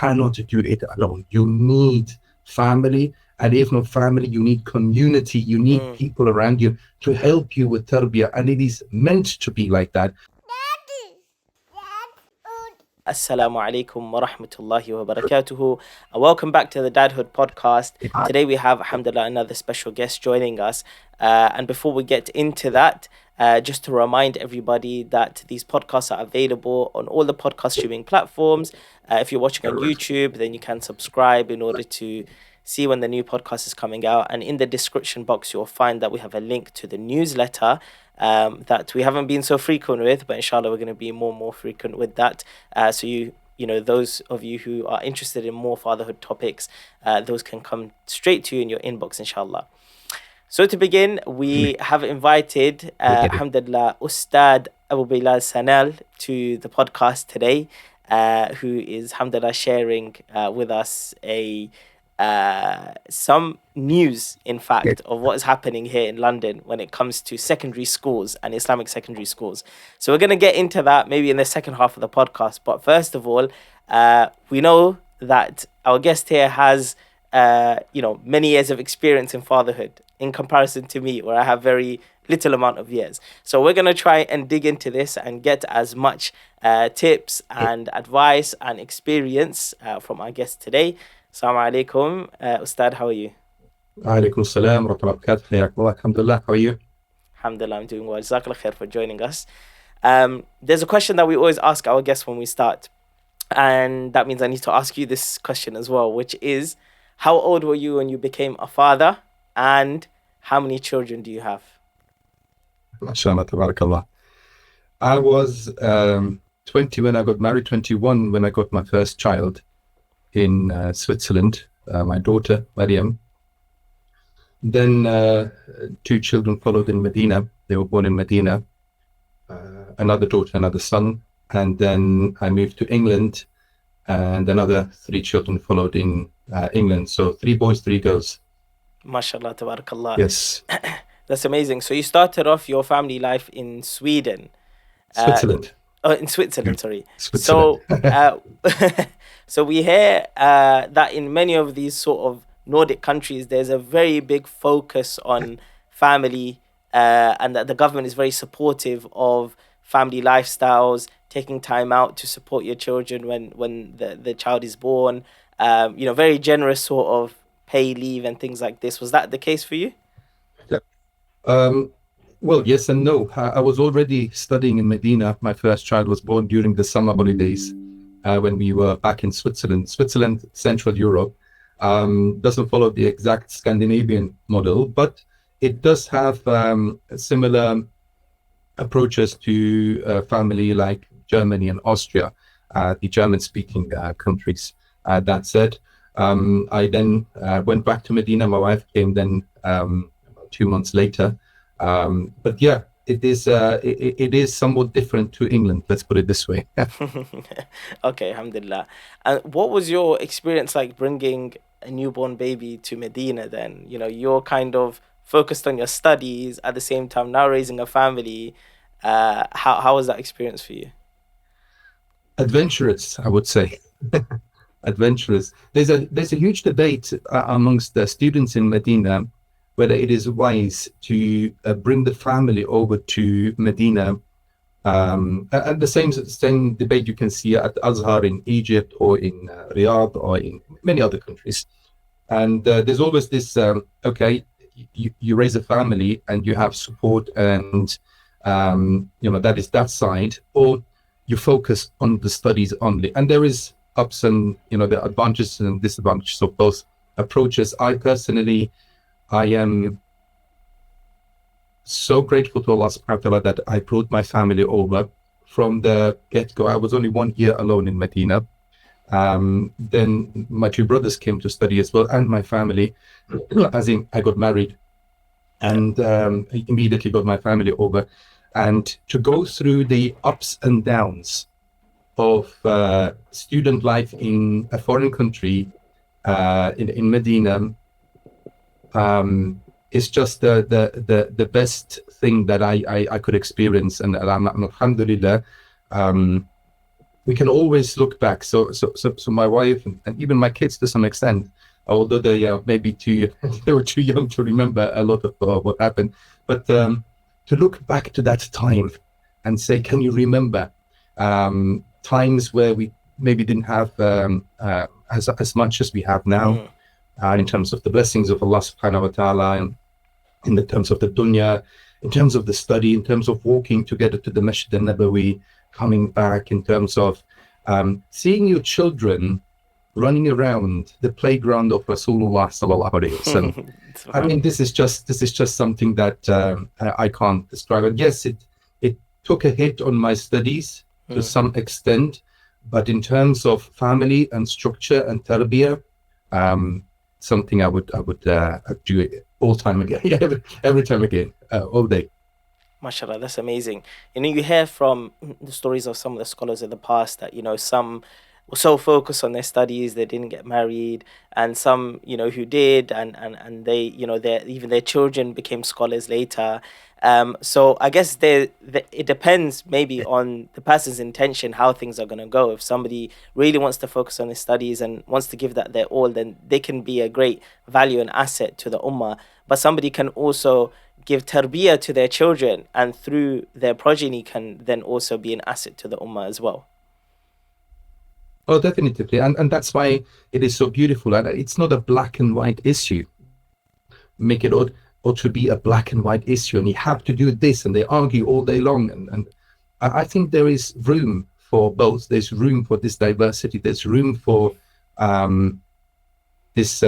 cannot do it alone. You need family, and if not family, you need community. You need people around you to help you with tarbiyah, and it is meant to be like that. Assalamu alaikum wa rahmatullahi wa barakatuhu, and welcome back to the Dadhood podcast. Today we have, alhamdulillah, another special guest joining us. And before we get into that, just to remind everybody that these podcasts are available on all the podcast streaming platforms. If you're watching on YouTube, then you can subscribe in order to see when the new podcast is coming out. And in the description box, you'll find that we have a link to the newsletter that we haven't been so frequent with, but inshallah we're going to be more and more frequent with that. So you know, those of you who are interested in more fatherhood topics, those can come straight to you in your inbox, inshallah. So to begin, we have invited, alhamdulillah, Ustad Abu Bilal Sanel to the podcast today, who is, alhamdulillah, sharing with us some news, in fact, of what is happening here in London when it comes to secondary schools and Islamic secondary schools. So we're going to get into that maybe in the second half of the podcast. But first of all, we know that our guest here has, many years of experience in fatherhood in comparison to me, where I have very little amount of years. So we're going to try and dig into this and get as much tips and advice and experience from our guest today. Assalamu alaikum, Ustad, how are you? Alaikum salam wa rahmatullahi wa barakatuh. Alhamdulillah, how are you? Alhamdulillah, I'm doing well. Jazakallah khair for joining us. There's a question that we always ask our guests when we start, and that means I need to ask you this question as well, which is, how old were you when you became a father, and how many children do you have? Masha Allah, tabarakallah. I was 20 when I got married, 21 when I got my first child in Switzerland, my daughter, Maryam. Then 2 children followed in Medina. They were born in Medina. Another daughter, another son. And then I moved to England, and another 3 children followed in England. So 3 boys, 3 girls. MashaAllah, tabarakallah. Yes. That's amazing. So you started off your family life in Sweden. Switzerland. In Switzerland, sorry. Switzerland. So, so we hear that in many of these sort of Nordic countries, there's a very big focus on family, and that the government is very supportive of family lifestyles, taking time out to support your children when the child is born, very generous sort of pay leave and things like this. Was that the case for you? Well, yes and no. I was already studying in Medina. My first child was born during the summer holidays when we were back in Switzerland. Switzerland, Central Europe, doesn't follow the exact Scandinavian model, but it does have similar approaches to family like Germany and Austria, the German-speaking countries. That said, I then went back to Medina. My wife came then 2 months later. But yeah, it is somewhat different to England. Let's put it this way. Okay, alhamdulillah. And what was your experience like bringing a newborn baby to Medina then? You're kind of focused on your studies at the same time now raising a family. How was that experience for you? Adventurous, I would say. Adventurous. There's a huge debate amongst the students in Medina whether it is wise to bring the family over to Medina. And the same debate you can see at Azhar in Egypt or in Riyadh or in many other countries. And there's always this, you raise a family and you have support and, that is that side, or you focus on the studies only. And there is ups and, the advantages and disadvantages of both approaches. I am so grateful to Allah subhanahu wa ta'ala that I brought my family over from the get-go. I was only 1 year alone in Medina. Then my 2 brothers came to study as well, and my family, as in I got married and immediately got my family over. And to go through the ups and downs of student life in a foreign country, in Medina, is just the best thing that I could experience. And alhamdulillah, we can always look back. So my wife and even my kids to some extent, although they maybe too they were too young to remember a lot of what happened, but to look back to that time and say, can you remember times where we maybe didn't have as much as we have now, in terms of the blessings of Allah subhanahu wa ta'ala, and in the terms of the dunya, in terms of the study, in terms of walking together to the Masjid al-Nabawi, coming back, in terms of seeing your children running around the playground of Rasulullah sallallahu alaihi wasallam. I mean, this is just something that I can't describe. And yes, it took a hit on my studies to some extent, but in terms of family and structure and tarbiyah, something I would do it all time again. Yeah, every time again, all day. Mashallah, that's amazing. You hear from the stories of some of the scholars of the past that, some were so focused on their studies they didn't get married, and some, who did, and they, even their children became scholars later. So I guess it depends maybe on the person's intention, how things are going to go. If somebody really wants to focus on his studies and wants to give that their all, then they can be a great value and asset to the ummah. But somebody can also give tarbiyah to their children, and through their progeny can then also be an asset to the ummah as well. Oh, definitely. And that's why it is so beautiful. And it's not a black and white issue. Make it ought to be a black and white issue, and you have to do this, and they argue all day long. And I think there is room for both. There's room for this diversity. There's room for this,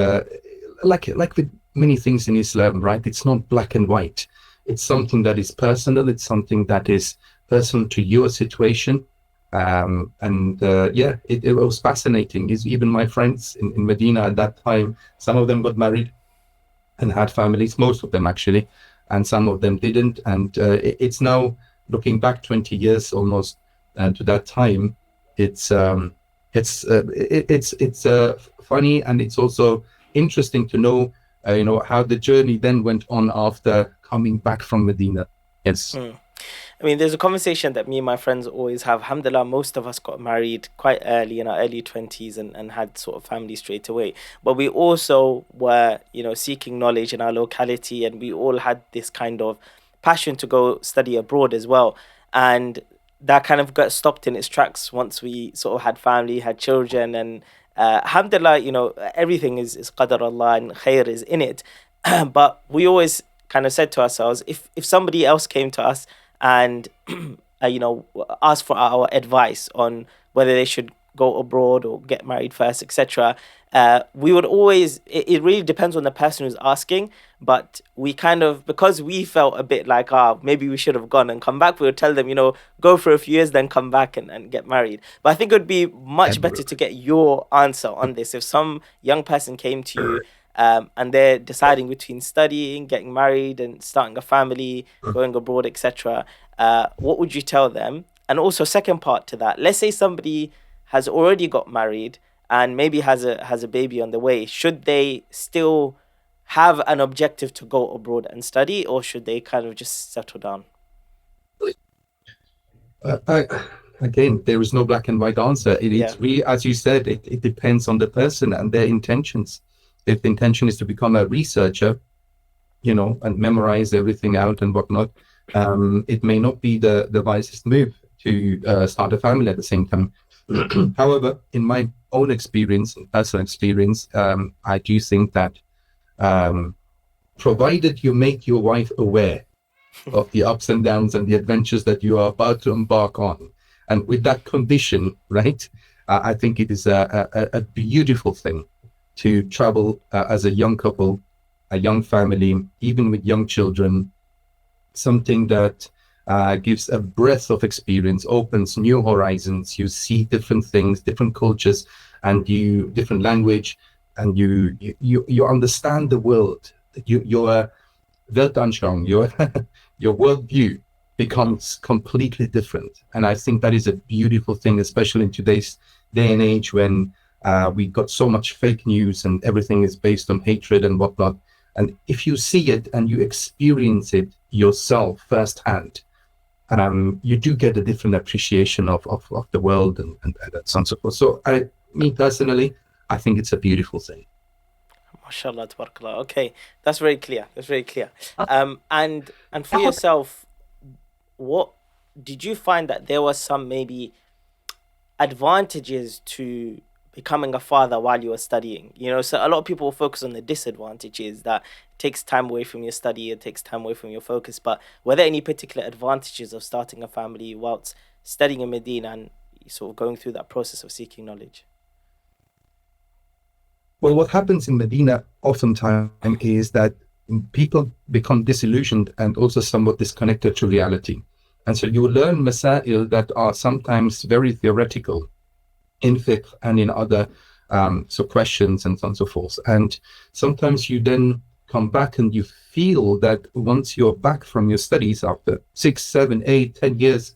like with many things in Islam, right? It's not black and white. It's something that is personal. It's something that is personal to your situation. It was fascinating. Even my friends in Medina at that time, some of them got married and had families, most of them actually, and some of them didn't. And it's now, looking back 20 years almost to that time, it's funny, and it's also interesting to know, how the journey then went on after coming back from Medina. Yes. I mean, there's a conversation that me and my friends always have. Alhamdulillah, most of us got married quite early, in our early 20s, and had sort of family straight away. But we also were, seeking knowledge in our locality, and we all had this kind of passion to go study abroad as well. And that kind of got stopped in its tracks once we sort of had family, had children, and alhamdulillah, everything is qadar Allah, and khair is in it. But we always kind of said to ourselves, if somebody else came to us and ask for our advice on whether they should go abroad or get married first, etc., we would always, it really depends on the person who's asking, but we kind of, because we felt a bit like, maybe we should have gone and come back, we would tell them, go for a few years, then come back and get married. But I think it would be much better to get your answer on this. If some young person came to you and they're deciding between studying, getting married, and starting a family, going abroad, etc., what would you tell them? And also, second part to that, let's say somebody has already got married and maybe has a baby on the way. Should they still have an objective to go abroad and study, or should they kind of just settle down? Again, there is no black and white answer. It's really, as you said, it depends on the person and their intentions. If the intention is to become a researcher, and memorize everything out and whatnot, it may not be the wisest move to start a family at the same time. However, in my own experience, personal experience, I do think that provided you make your wife aware of the ups and downs and the adventures that you are about to embark on, and with that condition, right, I think it is a beautiful thing to travel as a young couple, a young family, even with young children, something that gives a breadth of experience, opens new horizons. You see different things, different cultures, and different language, and you understand the world. Your Weltanschauung, your worldview becomes completely different. And I think that is a beautiful thing, especially in today's day and age when we got so much fake news and everything is based on hatred and whatnot. And if you see it and you experience it yourself firsthand, you do get a different appreciation of the world and so on and so forth. So me personally, I think it's a beautiful thing. Masha Allah, tabarakallah. Okay, that's very clear. That's very clear. And for yourself, what did you find that there was some maybe advantages to becoming a father while you were studying? You know, so a lot of people focus on the disadvantages that it takes time away from your study, it takes time away from your focus. But were there any particular advantages of starting a family whilst studying in Medina and sort of going through that process of seeking knowledge? Well, what happens in Medina oftentimes is that people become disillusioned and also somewhat disconnected to reality. And so you learn masail that are sometimes very theoretical in fiqh and in other questions and so on and so forth. And sometimes you then come back and you feel that once you're back from your studies after 6, 7, 8, 10 years,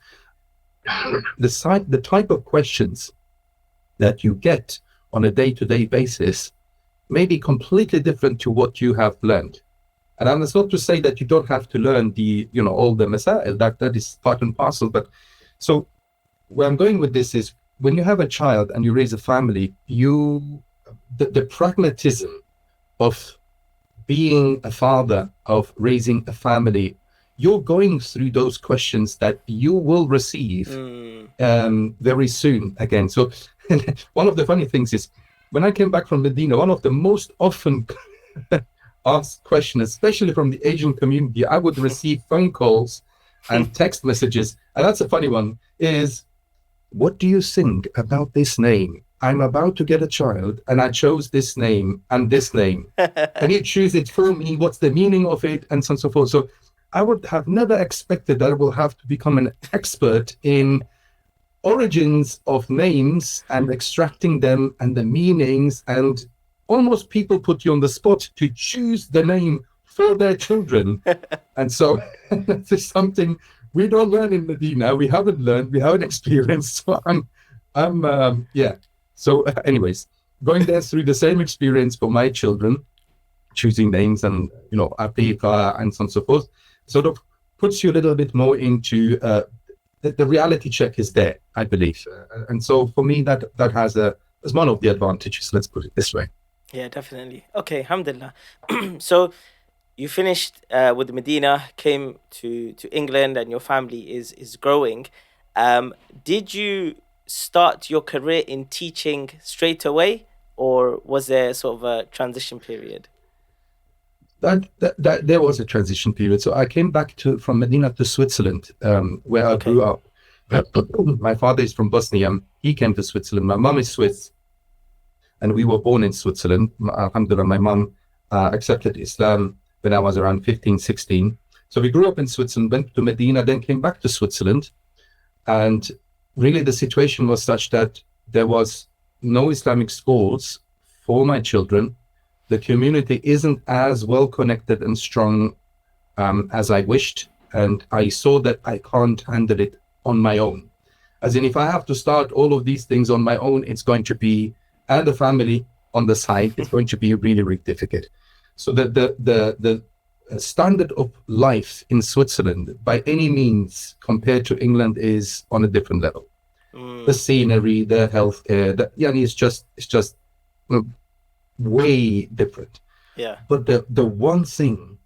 the type of questions that you get on a day-to-day basis may be completely different to what you have learned. And that's not to say that you don't have to learn all the masail, that is part and parcel. But so where I'm going with this is when you have a child and you raise a family, the pragmatism of being a father, of raising a family, you're going through those questions that you will receive very soon again. So one of the funny things is when I came back from Medina, one of the most often asked questions, especially from the Asian community, I would receive phone calls and text messages. And that's a funny one, is, what do you think about this name? I'm about to get a child and I chose this name and this name. Can you choose it for me? What's the meaning of it? And so on and so forth. So I would have never expected that I will have to become an expert in origins of names and extracting them and the meanings, and almost people put you on the spot to choose the name for their children. And so this is something we don't learn in Medina. We haven't learned, we haven't experienced. So So anyways, going there through the same experience for my children, choosing names and, aqiqah and so on and so forth, sort of puts you a little bit more into the reality check is there, I believe. And so for me, that is one of the advantages, let's put it this way. Yeah, definitely. Okay, alhamdulillah. So you finished with Medina, came to England, and your family is growing. Did you start your career in teaching straight away, or was there sort of a transition period? That there was a transition period. So I came back from Medina to Switzerland, where I grew up. My father is from Bosnia. He came to Switzerland. My mom is Swiss, and we were born in Switzerland. Alhamdulillah, my mom accepted Islam when I was around 15, 16. So we grew up in Switzerland, went to Medina, then came back to Switzerland. And really the situation was such that there was no Islamic schools for my children. The community isn't as well connected and strong as I wished. And I saw that I can't handle it on my own. As in, if I have to start all of these things on my own, it's going to be, and the family on the side, it's going to be really, really difficult. So the standard of life in Switzerland, by any means, compared to England, is on a different level. The scenery, the healthcare, it's just way different. Yeah. But the one thing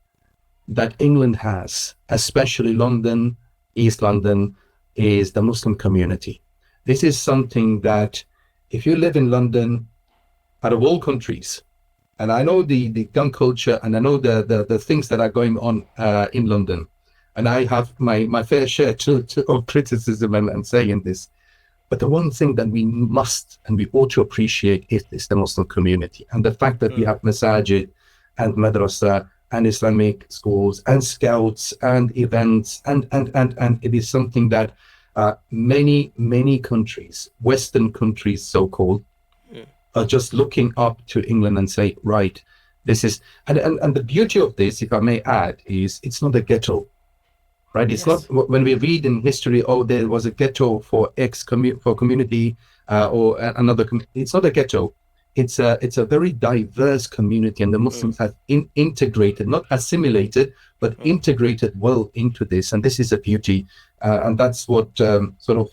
that England has, especially London, East London, is the Muslim community. This is something that if you live in London, out of all countries, and I know the gun culture and I know the things that are going on in London, and I have my fair share of criticism and saying this, but the one thing that we must and we ought to appreciate is the Muslim community, and the fact that we have masajid and madrasa and Islamic schools and scouts and events, and it is something that many countries, Western countries so-called, are just looking up to England and say, right, this is, and the beauty of this, if I may add, is it's not a ghetto, right? It's not, when we read in history, there was a ghetto for community or another, it's not a ghetto. it's a very diverse community, and the Muslims have integrated, not assimilated, but integrated well into this, and this is a beauty, and that's what sort of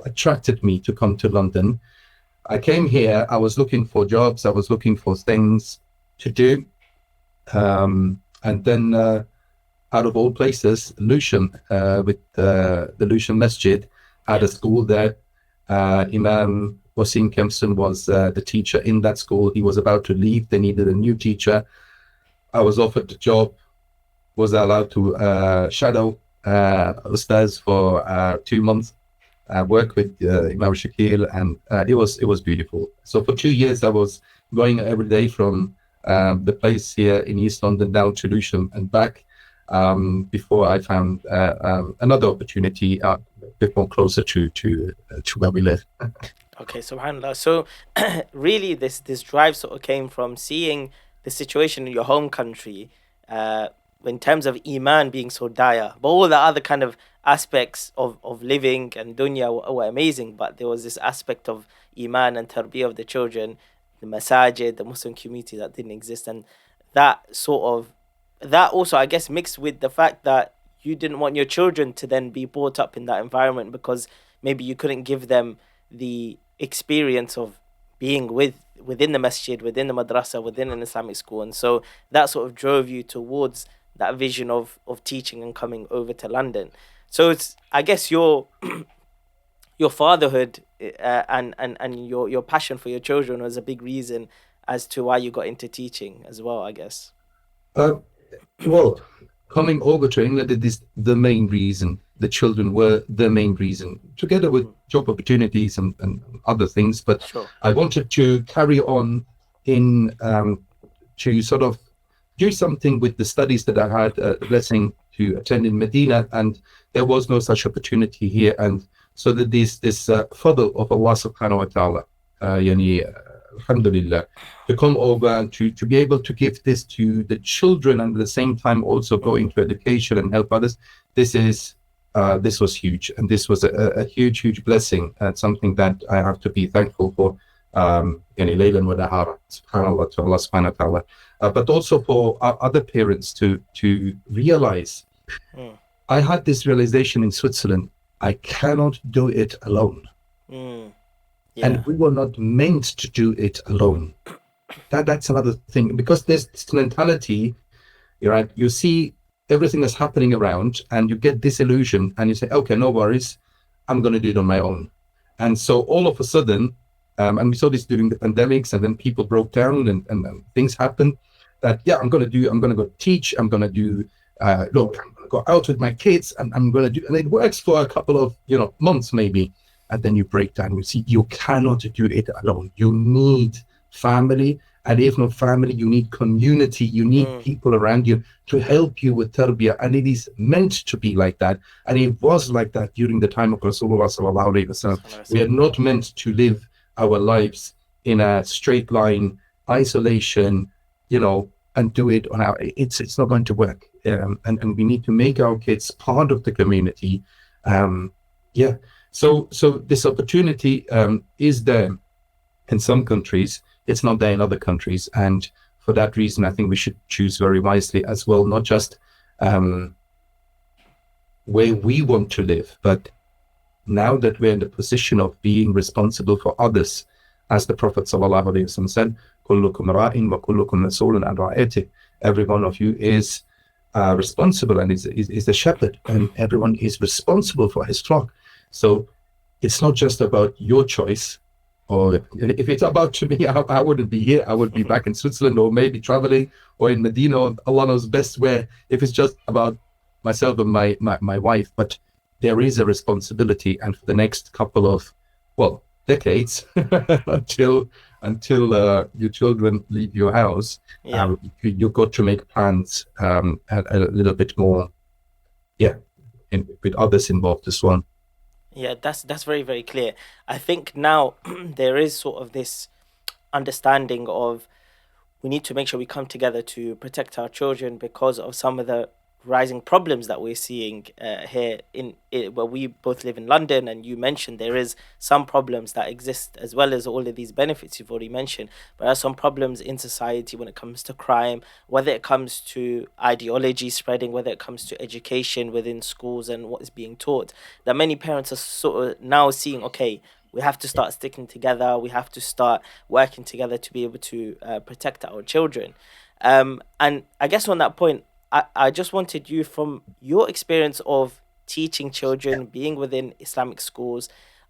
attracted me to come to London. I came here. I was looking for jobs. I was looking for things to do, and then out of all places, Lewisham, with the Lewisham Masjid, had a school there. Imam Wasim Kempson was the teacher in that school. He was about to leave. They needed a new teacher. I was offered the job, was allowed to shadow Ustaz for 2 months, work with Imam Shakil, and it was beautiful. So for 2 years, I was going every day from the place here in East London down to Lewisham and back, before I found another opportunity a bit more closer to where we live. Okay, subhanallah. So really this drive sort of came from seeing the situation in your home country, in terms of iman being so dire, but all the other kind of aspects of living and dunya were amazing, but there was this aspect of iman and tarbiyah of the children, the masajid, the Muslim community that didn't exist, and that sort of that also, I guess, mixed with the fact that you didn't want your children to then be brought up in that environment because maybe you couldn't give them the experience of being within the masjid, within the madrasa, within an Islamic school, and so that sort of drove you towards that vision of teaching and coming over to London. So it's, I guess, your fatherhood, and your passion for your children was a big reason as to why you got into teaching as well, I guess. Uh, well, coming over to England, it is the main reason. The children were the main reason, together with job opportunities and other things. But Sure. I wanted to carry on in to sort of do something with the studies that I had the blessing to attend in Medina, and there was no such opportunity here. And so that this fadl of Allah subhanahu wa ta'ala, alhamdulillah, to come over and to be able to give this to the children and at the same time also go into education and help others. This was huge, and this was a huge blessing, and something that I have to be thankful for. Laylan wa nahara, subhanallah, to Allah subhanahu wa ta'ala, but also for other parents to realize. I had this realization in Switzerland: I cannot do it alone. Yeah. And we were not meant to do it alone. That's another thing, because there's this mentality, right? You see everything that's happening around and you get disillusioned and you say, okay, no worries, I'm going to do it on my own. And so all of a sudden, and we saw this during the pandemics, and then people broke down and things happened that, yeah, I'm going to go teach, I'm going to do, I'm going to go out with my kids, and I'm going to do, and it works for a couple of, months maybe. And then you break down. You see, you cannot do it alone. You need family, and if not family, you need community. You need people around you to help you with tarbiyah, and it is meant to be like that. And it was like that during the time of Rasulullah sallallahu alaihi wasallam. We are not meant to live our lives in a straight line, isolation, and do it on our. It's not going to work. And we need to make our kids part of the community. So this opportunity is there in some countries. It's not there in other countries, and for that reason, I think we should choose very wisely as well. Not just where we want to live, but now that we're in the position of being responsible for others, as the Prophet ﷺ said, "Kullukum ra'in wa kullukum mas'ulun an ra'iyatihi." Every one of you is responsible and is a shepherd, and everyone is responsible for his flock. So it's not just about your choice, or if it's about me, I wouldn't be here. I would be back in Switzerland, or maybe traveling, or in Medina, or Allah knows best where, if it's just about myself and my wife. But there is a responsibility, and for the next couple of, decades, until your children leave your house, you've got to make plans a little bit more, with others involved as well. Yeah, that's very, very clear. I think now there is sort of this understanding of we need to make sure we come together to protect our children because of some of the rising problems that we're seeing here where we both live in London, and you mentioned there is some problems that exist as well as all of these benefits you've already mentioned, but there are some problems in society when it comes to crime, whether it comes to ideology spreading, whether it comes to education within schools and what is being taught, that many parents are sort of now seeing, okay, we have to start sticking together, we have to start working together to be able to protect our children. And I guess on that point, I just wanted you, from your experience of teaching children, being within Islamic schools,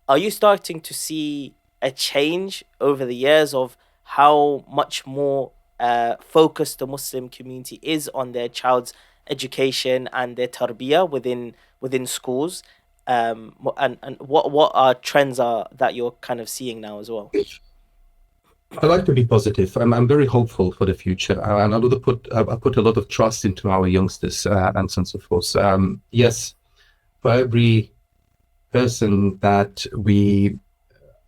are you starting to see a change over the years of how much more focused the Muslim community is on their child's education and their tarbiyah within schools? And what are trends are that you're kind of seeing now as well? I like to be positive. I'm very hopeful for the future, and I put a lot of trust into our youngsters and so on and so forth. Yes, for every person that we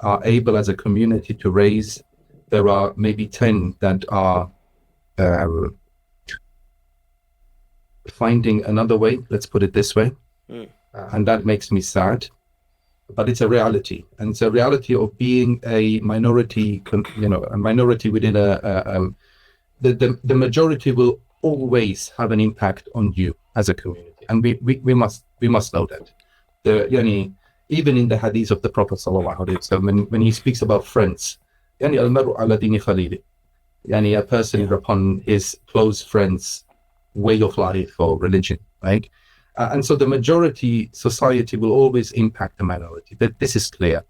are able as a community to raise, there are maybe 10 that are finding another way. Let's put it this way, and that makes me sad. But it's a reality, and it's a reality of being a minority. A minority within the majority will always have an impact on you as a community, and we must know that. Even in the hadith of the Prophet sallallahu alaihi wasallam, when he speaks about friends, al-mar'u ala dini khalili, a person is upon his close friends' way of life or religion, right? And so the majority society will always impact the minority. That this is clear.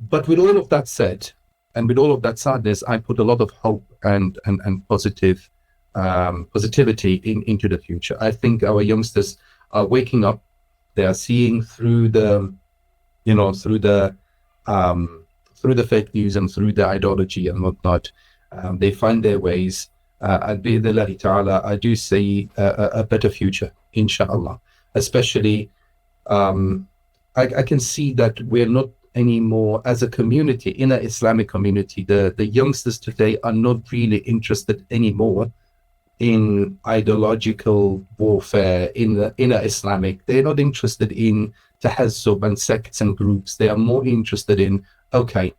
But with all of that said, and with all of that sadness, I put a lot of hope and positivity into the future. I think our youngsters are waking up. They are seeing through the fake news and through the ideology and whatnot. They find their ways. And bi'idhnillahi ta'ala, I do see a better future, inshallah. Especially, I can see that we're not anymore, as a community, in an Islamic community, the youngsters today are not really interested anymore in ideological warfare in a Islamic. They're not interested in tahazzub and sects and groups. They are more interested in, okay,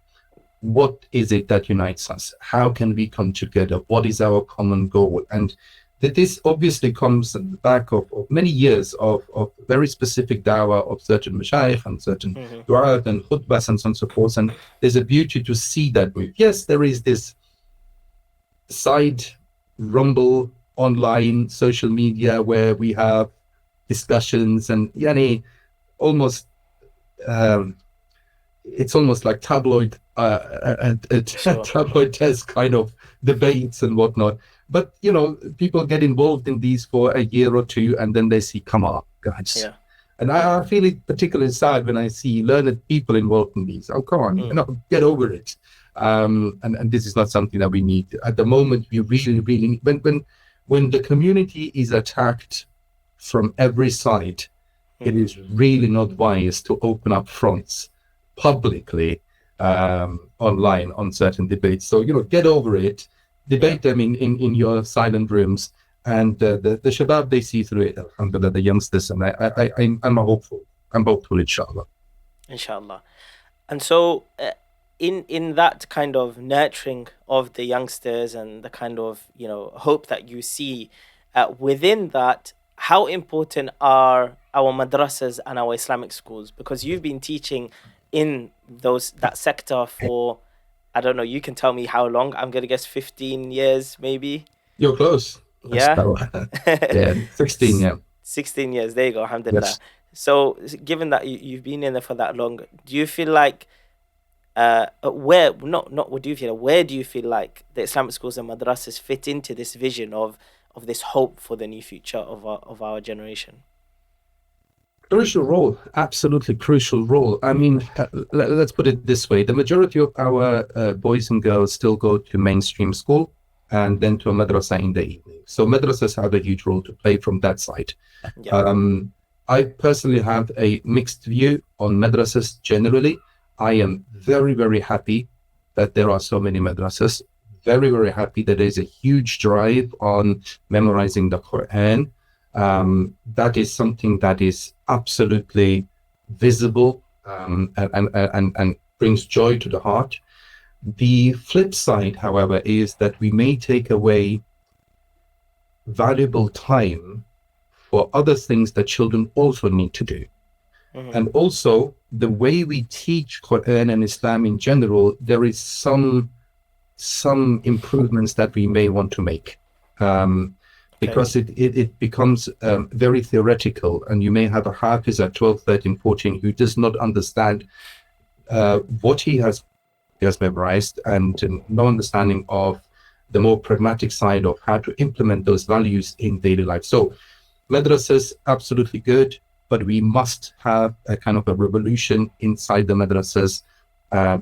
what is it that unites us? How can we come together? What is our common goal? And that this obviously comes at the back of many years of very specific dawah of certain mashayikh and certain du'at and khutbahs and so on and so forth. And there's a beauty to see that. Yes, there is this side rumble online, social media, where we have discussions and almost it's almost like tabloid tabloid-esque kind of debates and whatnot. But people get involved in these for a year or two, and then they see, come on, guys. Yeah. And I feel it particularly sad when I see learned people involved in these. Oh, come on, get over it. And this is not something that we need at the moment. We really when the community is attacked from every side, it is really not wise to open up fronts publicly online on certain debates. So get over it, debate them in your silent rooms, and the shabab, they see through it, alhamdulillah, the youngsters. And I'm hopeful inshallah. And so in that kind of nurturing of the youngsters and the kind of hope that you see within that, how important are our madrasas and our Islamic schools? Because you've been teaching in that sector for, I don't know, you can tell me how long. I'm gonna guess 15 years maybe. You're close. Yeah. Yeah, 16. Yeah, 16 years. There you go, alhamdulillah. Yes. So given that you've been in there for that long, do you feel like where do you feel like the Islamic schools and madrasas fit into this vision of this hope for the new future of our generation? Crucial role, absolutely crucial role. I mean, let's put it this way. The majority of our boys and girls still go to mainstream school and then to a madrasa in the evening. So madrasas have a huge role to play from that side. Yeah. I personally have a mixed view on madrasas generally. I am very, very happy that there are so many madrasas. Very, very happy that there's a huge drive on memorizing the Quran. That is something that is absolutely visible, and brings joy to the heart. The flip side, however, is that we may take away valuable time for other things that children also need to do. And also, the way we teach Quran and Islam in general, there is some improvements that we may want to make, because it becomes very theoretical, and you may have a Hafiz at 12, 13, 14 who does not understand what he has memorized, and no understanding of the more pragmatic side of how to implement those values in daily life. So madrasas, absolutely good, but we must have a kind of a revolution inside the madrasas,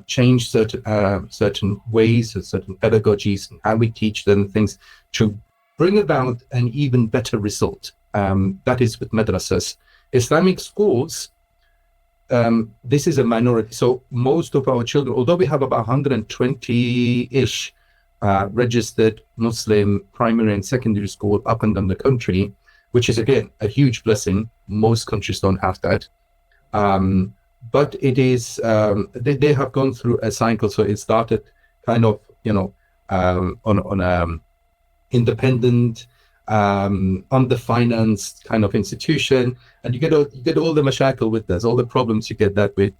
change certain ways or certain pedagogies and how we teach them things to bring about an even better result. That is with madrasas. Islamic schools, this is a minority. So most of our children, although we have about 120-ish registered Muslim primary and secondary school up and down the country, which is, again, a huge blessing. Most countries don't have that. But it is, they have gone through a cycle. So it started kind of, on independent, underfinanced kind of institution. And you get all the mashakil with this, all the problems you get that with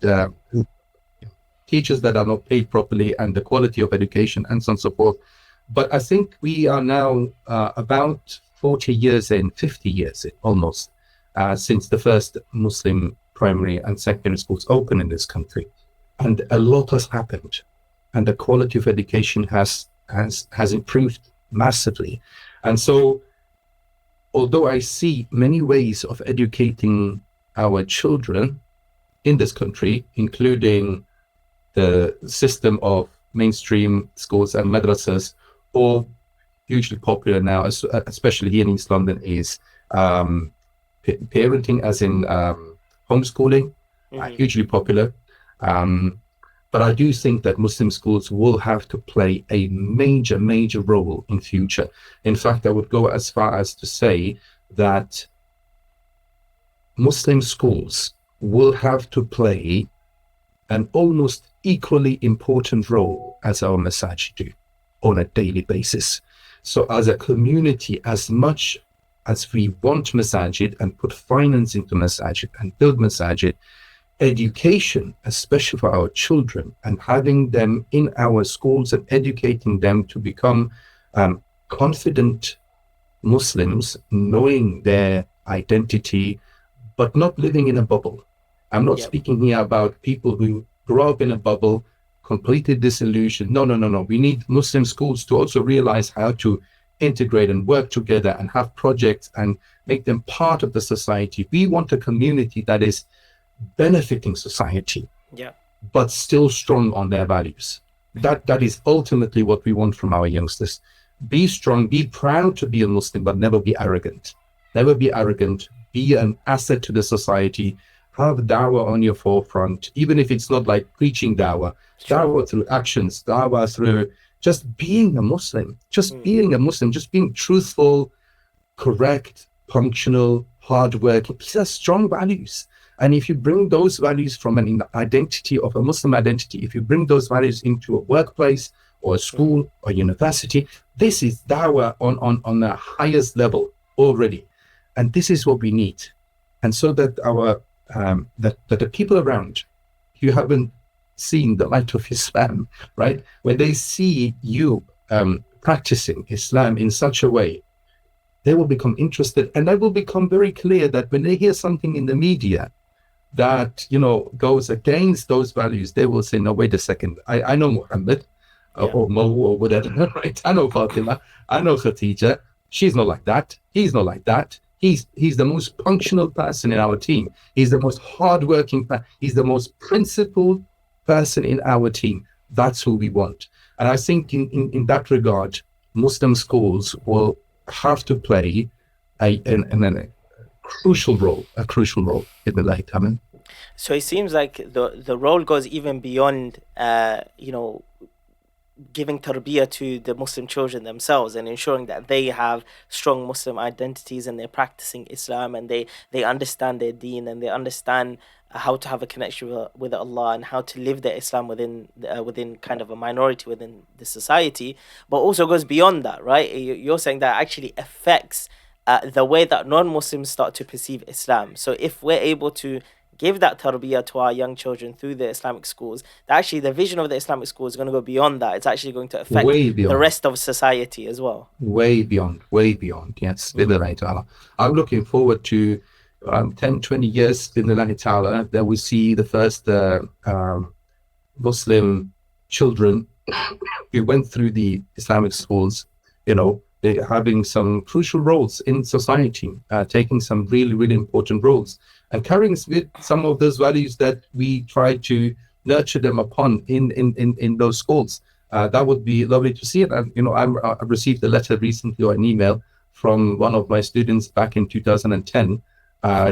teachers that are not paid properly and the quality of education and so on and so forth. But I think we are now about 40 years in, 50 years in almost, since the first Muslim primary and secondary schools opened in this country. And a lot has happened. And the quality of education has improved massively. And so, although I see many ways of educating our children in this country, including the system of mainstream schools and madrasas, or hugely popular now, especially here in East London, is parenting, as in homeschooling, hugely popular. But I do think that Muslim schools will have to play a major, major role in future. In fact, I would go as far as to say that Muslim schools will have to play an almost equally important role as our masajid do on a daily basis. So as a community, as much as we want masajid and put finance into masajid and build masajid, education, especially for our children, and having them in our schools and educating them to become confident Muslims, knowing their identity, but not living in a bubble. I'm not speaking here about people who grew up in a bubble, completely disillusioned. No. We need Muslim schools to also realize how to integrate and work together and have projects and make them part of the society. We want a community that is benefiting society, but still strong on their values. That is ultimately what we want from our youngsters. Be strong, be proud to be a Muslim, but never be arrogant. Never be arrogant. Be an asset to the society. Have dawah on your forefront, even if it's not like preaching dawah. Dawah through actions, dawah through just being a Muslim, just being truthful, correct, functional, hardworking. These are strong values. And if you bring those values from an identity of a Muslim identity, if you bring those values into a workplace or a school or university, this is dawah on the highest level already. And this is what we need. And so that our that the people around who haven't seen the light of Islam, right, when they see you practicing Islam in such a way, they will become interested, and they will become very clear that when they hear something in the media that goes against those values, they will say, no, wait a second, I know Muhammad or Mo or whatever, right? I know Fatima, I know Khadija. She's not like that. He's not like that. He's the most functional person in our team. He's the most hardworking. He's the most principled person in our team. That's who we want. And I think in that regard, Muslim schools will have to play a crucial role in the lifetime. So it seems like the role goes even beyond giving tarbiyah to the Muslim children themselves and ensuring that they have strong Muslim identities and they're practicing Islam and they understand their deen and they understand how to have a connection with Allah and how to live their Islam within kind of a minority within the society, but also goes beyond that, right? You're saying that actually affects the way that non-Muslims start to perceive Islam. So if we're able to give that tarbiyah to our young children through the Islamic schools, that actually the vision of the Islamic school is going to go beyond that. It's actually going to affect Way beyond. the rest of society as well. Way beyond. Yes, billahi ta'ala. I'm looking forward to 10, 20 years, billahi ta'ala, that we see the first Muslim children who went through the Islamic schools, they're having some crucial roles in society, taking some really, really important roles, and carrying with some of those values that we try to nurture them upon in those schools. That would be lovely to see it. And, I received a letter recently or an email from one of my students back in 2010.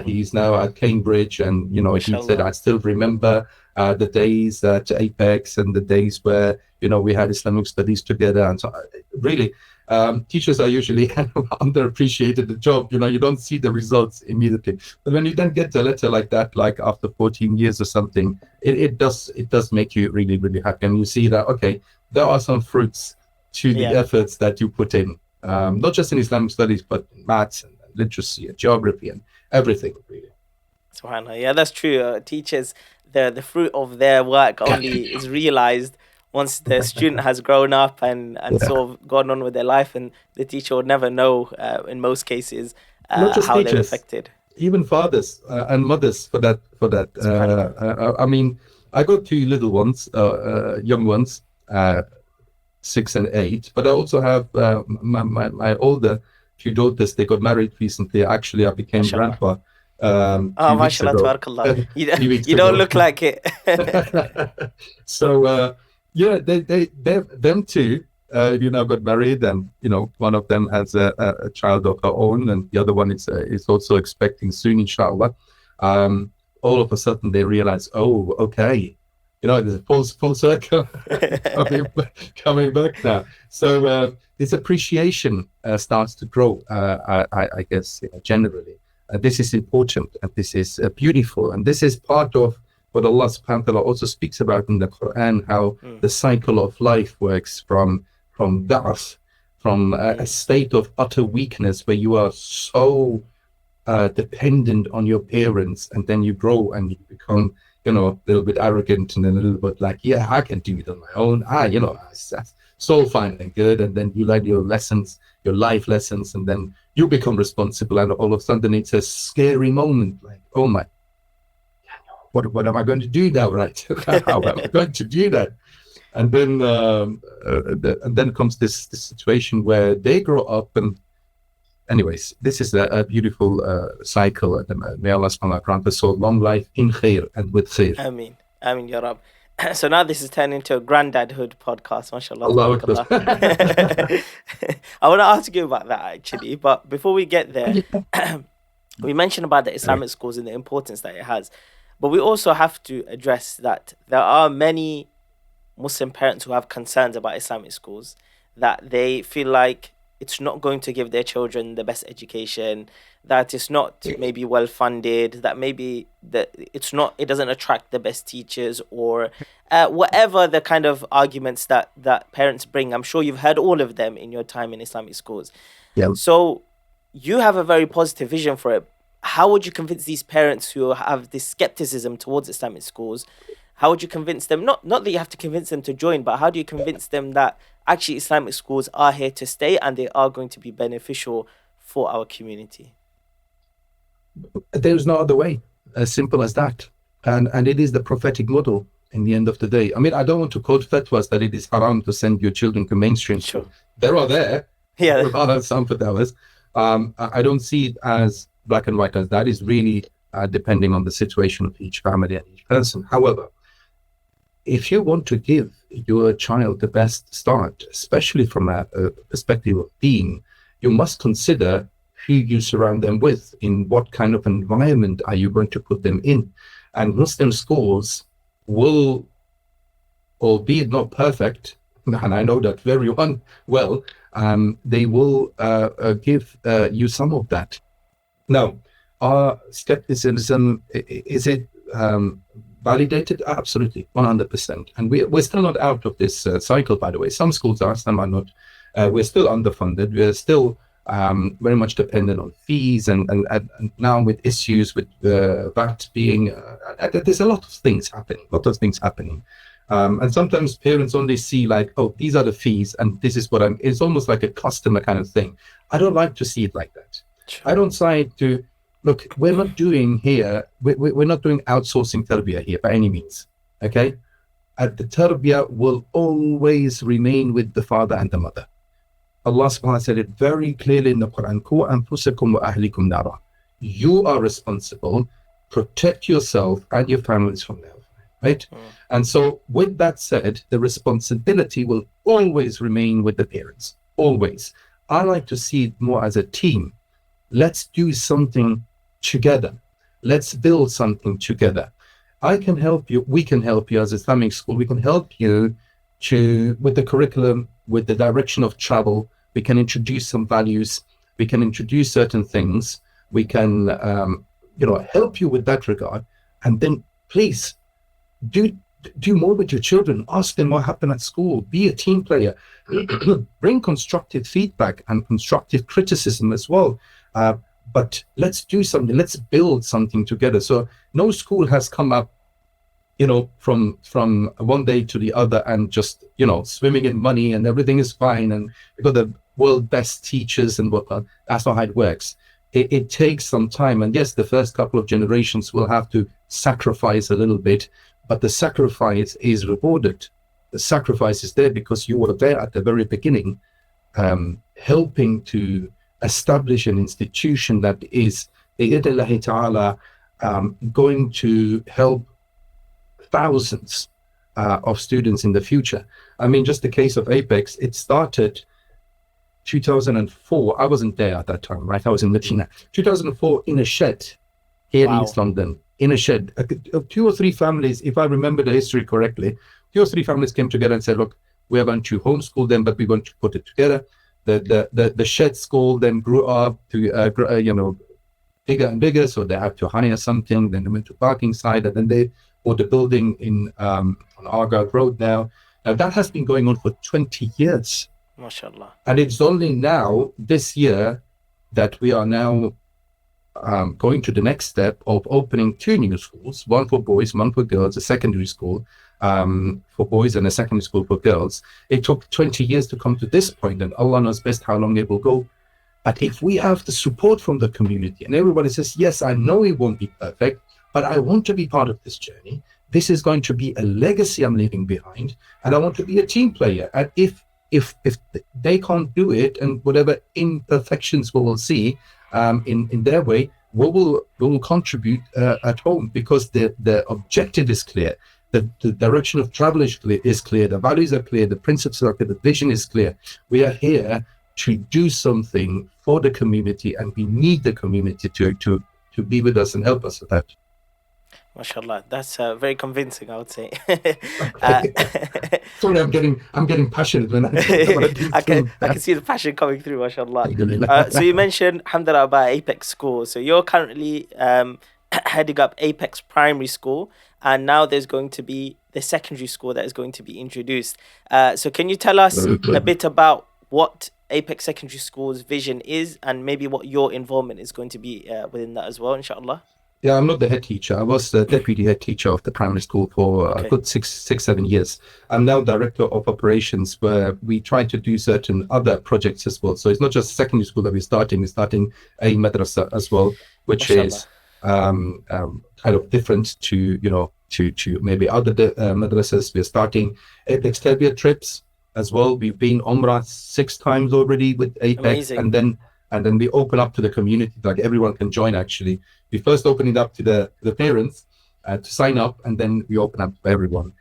He's now at Cambridge, and, he said, I still remember the days at Apex and the days where, we had Islamic studies together. And so really, teachers are usually kind of underappreciated the job. You don't see the results immediately. But when you then get a letter like that, like after 14 years or something, it does make you really, really happy. And you see that, okay, there are some fruits to the efforts that you put in, not just in Islamic studies, but maths and literacy and geography and everything, really. SubhanAllah. Yeah, that's true. Teachers, the fruit of their work only is realized once the student has grown up and sort of gone on with their life, and the teacher will never know, in most cases, how teachers, they're affected. Even fathers and mothers, for that. I mean, I got two little ones, young ones, 6 and 8. But I also have my older two daughters. They got married recently. Actually, I became grandpa. Masha Allah, tabarakallah. You don't look like it. So. Yeah, them two, got married, and one of them has a child of her own, and the other one is also expecting soon, inshallah. All of a sudden, they realize, oh, okay, there's a full circle coming back now. So this appreciation starts to grow, I guess, generally. This is important, and this is beautiful, and this is part of what Allah subhanahu wa ta'ala also speaks about in the Quran, how the cycle of life works from da'af, from a state of utter weakness where you are so dependent on your parents, and then you grow and you become, a little bit arrogant and then a little bit like, yeah, I can do it on my own. That's so fine and good. And then you learn your lessons, your life lessons, and then you become responsible. And all of a sudden it's a scary moment, like, oh my, what am I going to do now, right? How am I going to do that? And then comes this situation where they grow up, and anyways, this is a beautiful cycle. May Allah subhanahu wa ta'ala grant us all long life in khair and with khair. Ameen. Ameen, Ya Rab. So now this is turned into a granddadhood podcast, mashallah. Allah. I want to ask you about that, actually, but before we get there, we mentioned about the Islamic schools and the importance that it has. But we also have to address that there are many Muslim parents who have concerns about Islamic schools, that they feel like it's not going to give their children the best education, that it's not maybe well funded, that maybe it doesn't attract the best teachers, or whatever the kind of arguments that parents bring. I'm sure you've heard all of them in your time in Islamic schools. Yeah. So you have a very positive vision for it. How would you convince these parents who have this skepticism towards Islamic schools? How would you convince them? Not that you have to convince them to join, but how do you convince them that actually Islamic schools are here to stay and they are going to be beneficial for our community? There's no other way, as simple as that. And it is the prophetic model in the end of the day. I mean, I don't want to quote fatwas that it is haram to send your children to mainstream school. Sure. There are there. Yeah. Some fatwas. I don't see it as black and white, as that is really depending on the situation of each family and each person. However, if you want to give your child the best start, especially from a perspective of deen, you must consider who you surround them with. In what kind of environment are you going to put them in? And Muslim schools will, albeit not perfect, and I know that very well, they will give you some of that. Now, our skepticism, is it validated? Absolutely, 100%. And we're still not out of this cycle, by the way. Some schools are, some are not. We're still underfunded. We're still very much dependent on fees, and now with issues with that being, there's a lot of things happening. And sometimes parents only see like, oh, these are the fees, and this is what it's almost like a customer kind of thing. I don't like to see it like that. Sure. I don't say to, look, we're not doing outsourcing tarbiyah here by any means, okay? The tarbiyah will always remain with the father and the mother. Allah subhanahu wa ta'ala said it very clearly in the Quran, Qu anfusakum wa ahlikum nara. You are responsible, protect yourself and your families from hell, right? And so with that said, the responsibility will always remain with the parents, always. I like to see it more as a team. Let's do something together. Let's build something together. I can help you. We can help you as Islamic school. We can help you with the curriculum, with the direction of travel. We can introduce some values. We can introduce certain things. We can, help you with that regard. And then please do more with your children. Ask them what happened at school. Be a team player. Bring constructive feedback and constructive criticism as well. But let's do something. Let's build something together. So no school has come up, from one day to the other and just, swimming in money and everything is fine and we've got the world best teachers and whatnot. That's not how it works. It takes some time. And yes, the first couple of generations will have to sacrifice a little bit, but the sacrifice is rewarded. The sacrifice is there because you were there at the very beginning, helping to establish an institution that is, bi'idhnillahi ta'ala, going to help thousands of students in the future. I mean, just the case of Apex, it started 2004. I wasn't there at that time, right? I was in Medina. 2004 in a shed here in East London, in a shed. 2 or 3 families, if I remember the history correctly, 2 or 3 families came together and said, look, we are going to homeschool them, but we want to put it together. The shed school then grew up to, bigger and bigger. So they had to hire something. Then they went to parking side, and then they bought a building on Argyle Road now. Now that has been going on for 20 years. Masha Allah. And it's only now, this year, that we are now going to the next step of opening 2 new schools, one for boys, one for girls, a secondary school for boys and a secondary school for girls. It took 20 years to come to this point, and Allah knows best how long it will go. But if we have the support from the community and everybody says, yes, I know it won't be perfect, but I want to be part of this journey. This is going to be a legacy I'm leaving behind, and I want to be a team player. And if they can't do it, and whatever imperfections we will see in their way, we will contribute at home, because the objective is clear, the direction of travel is clear, the values are clear, the principles are clear, the vision is clear. We are here to do something for the community, and we need the community to be with us and help us with that. MashaAllah, that's very convincing, I would say. Sorry, I'm getting passionate when I can see the passion coming through, MashaAllah. So you mentioned, alhamdulillah, about Apex School. So you're currently heading up Apex Primary School, and now there's going to be the secondary school that is going to be introduced. So can you tell us a bit about what Apex Secondary School's vision is, and maybe what your involvement is going to be within that as well, inshallah? Yeah, I'm not the head teacher. I was the deputy head teacher of the primary school for a good 6-7 years. I'm now director of operations, where we try to do certain other projects as well. So it's not just secondary school that we're starting a madrasa as well, which is kind of different to maybe other madrasas. We're starting Apex Tarbiyah trips as well. We've been Umrah 6 times already with Apex. Amazing. And then we open up to the community, like everyone can join actually. We first open it up to the parents to sign up, and then we open up to everyone.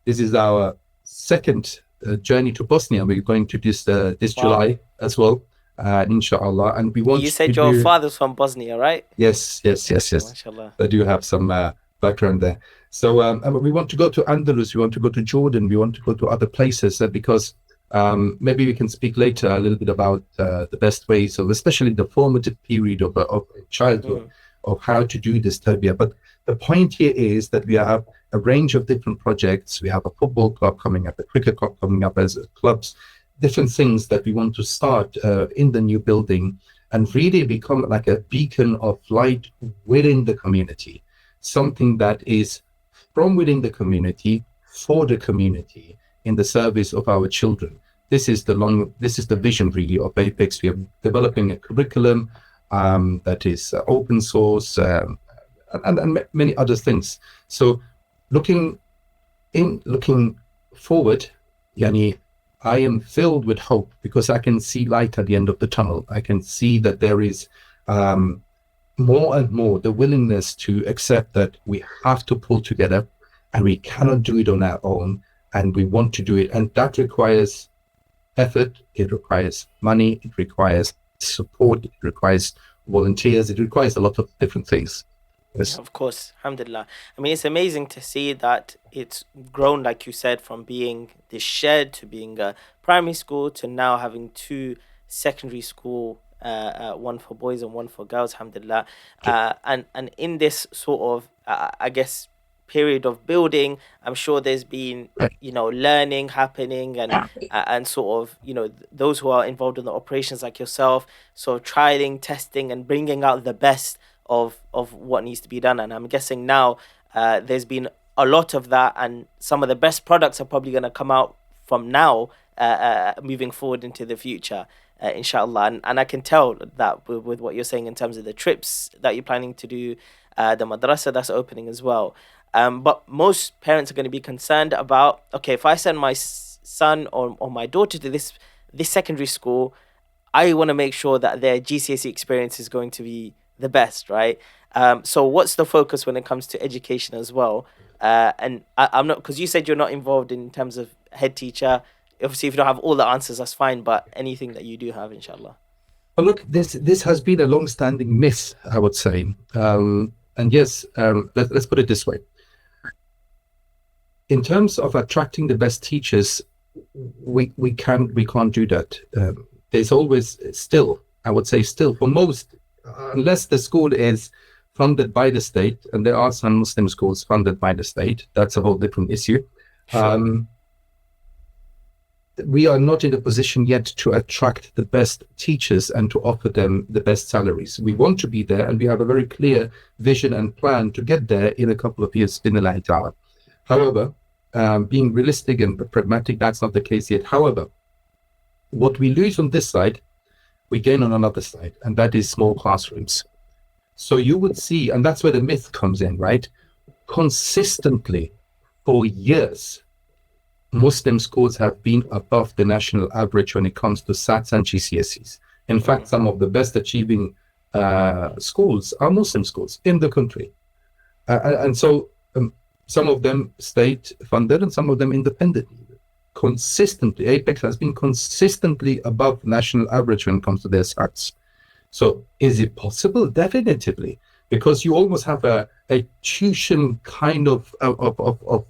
This is our second journey to Bosnia. We're going to this July as well, inshallah. And we want. You said your father's from Bosnia, right? Yes. MashaAllah. I do have some background there. So we want to go to Andalus, we want to go to Jordan, we want to go to other places because maybe we can speak later a little bit about the best ways of, especially the formative period of childhood, of how to do this tarbiyah. But the point here is that we have a range of different projects. We have a football club coming up, a cricket club coming up as clubs, different things that we want to start in the new building and really become like a beacon of light within the community, something that is from within the community for the community in the service of our children. This is the vision really of Apex. We are developing a curriculum that is open source and many other things. So looking forward, Yani, I am filled with hope because I can see light at the end of the tunnel. I can see that there is more and more the willingness to accept that we have to pull together and we cannot do it on our own, and we want to do it. And that requires effort, it requires money, it requires support, it requires volunteers, it requires a lot of different things. Yes. Of course, alhamdulillah. I mean, it's amazing to see that it's grown, like you said, from being this shed to being a primary school to now having two secondary school, one for boys and one for girls, alhamdulillah. And in this sort of, I guess, period of building, I'm sure there's been, learning happening and sort of, those who are involved in the operations like yourself, sort of trialing, testing, and bringing out the best of what needs to be done. And I'm guessing now there's been a lot of that, and some of the best products are probably going to come out from now moving forward into the future, inshallah. And I can tell that with what you're saying in terms of the trips that you're planning to do, the madrasa that's opening as well. But most parents are going to be concerned about, okay, if I send my son or my daughter to this secondary school, I want to make sure that their GCSE experience is going to be the best, right? So what's the focus when it comes to education as well? And I'm not, because you said you're not involved in terms of head teacher. Obviously, if you don't have all the answers, that's fine. But anything that you do have, inshallah. Well, look, this has been a long-standing myth, I would say. And yes, let's put it this way. In terms of attracting the best teachers, we can't do that. There's always still, I would say, for most, unless the school is funded by the state, and there are some Muslim schools funded by the state, that's a whole different issue. Sure. We are not in a position yet to attract the best teachers and to offer them the best salaries. We want to be there, and we have a very clear vision and plan to get there in a couple of years in the light hour. However, being realistic and pragmatic, that's not the case yet. However, what we lose on this side, we gain on another side, and that is small classrooms. So you would see, and that's where the myth comes in, right? Consistently, for years, Muslim schools have been above the national average when it comes to SATs and GCSEs. In fact, some of the best achieving schools are Muslim schools in the country. And so some of them state funded and some of them independent. Consistently, Apex has been consistently above national average when it comes to their SATs. So is it possible? Definitively, because you almost have a tuition kind of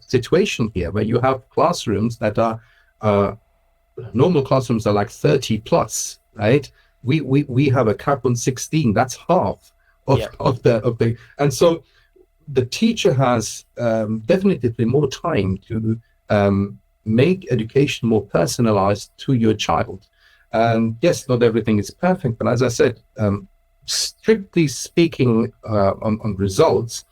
situation here where you have classrooms that are normal classrooms are like 30 plus, right? We have a cap on 16. That's half of the and so the teacher has definitely more time to make education more personalized to your child. And yes, not everything is perfect, but as I said, strictly speaking on results,